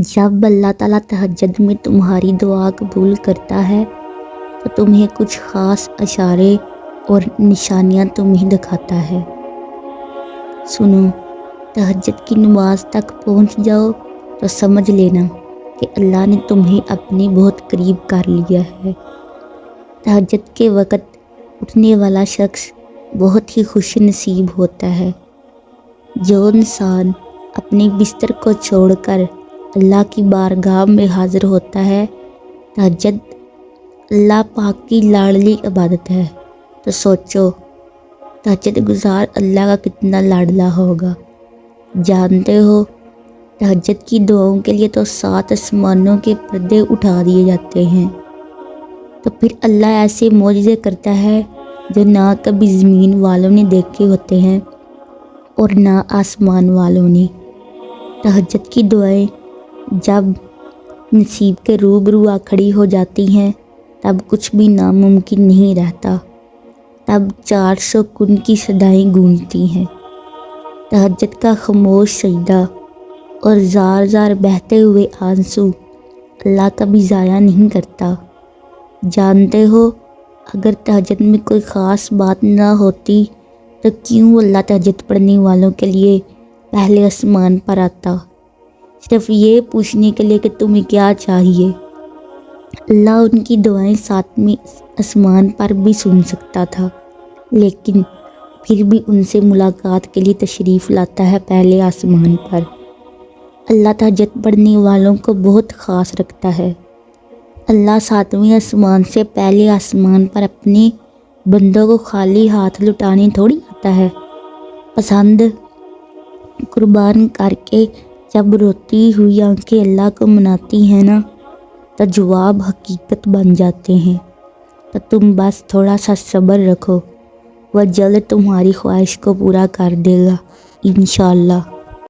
جب اللہ تعالیٰ تہجد میں تمہاری دعا قبول کرتا ہے تو تمہیں کچھ خاص اشارے اور نشانیاں تمہیں دکھاتا ہے۔ سنو، تہجد کی نماز تک پہنچ جاؤ تو سمجھ لینا کہ اللہ نے تمہیں اپنے بہت قریب کر لیا ہے۔ تہجد کے وقت اٹھنے والا شخص بہت ہی خوش نصیب ہوتا ہے۔ جو انسان اپنے بستر کو چھوڑ کر اللہ کی بارگاہ میں حاضر ہوتا ہے، تہجد اللہ پاک کی لاڈلی عبادت ہے، تو سوچو تہجد گزار اللہ کا کتنا لاڈلا ہوگا۔ جانتے ہو تہجد کی دعاؤں کے لیے تو 7 آسمانوں کے پردے اٹھا دیے جاتے ہیں۔ تو پھر اللہ ایسے معجزے کرتا ہے جو نہ کبھی زمین والوں نے دیکھے ہوتے ہیں اور نہ آسمان والوں نے۔ تہجد کی دعائیں جب نصیب کے روبرو آ کھڑی ہو جاتی ہیں تب کچھ بھی ناممکن نہیں رہتا، تب 400 کن کی صدائیں گونجتی ہیں۔ تہجد کا خاموش سجدہ اور زار زار بہتے ہوئے آنسو اللہ کبھی ضائع نہیں کرتا۔ جانتے ہو اگر تہجد میں کوئی خاص بات نہ ہوتی تو کیوں اللہ تہجد پڑھنے والوں کے لیے پہلے آسمان پر آتا، صرف یہ پوچھنے کے لیے کہ تمہیں کیا چاہیے۔ اللہ ان کی دعائیں 7ویں آسمان پر بھی سن سکتا تھا، لیکن پھر بھی ان سے ملاقات کے لیے تشریف لاتا ہے پہلے آسمان پر۔ اللہ تہجد پڑھنے والوں کو بہت خاص رکھتا ہے۔ اللہ 7ویں آسمان سے پہلے آسمان پر اپنے بندوں کو خالی ہاتھ لٹانے تھوڑی آتا ہے۔ پسند قربان کر کے جب روتی ہوئی آنکھیں اللہ کو مناتی ہیں نا تو جواب حقیقت بن جاتے ہیں۔ تو تم بس تھوڑا سا صبر رکھو، وہ جلد تمہاری خواہش کو پورا کر دے گا انشاءاللہ۔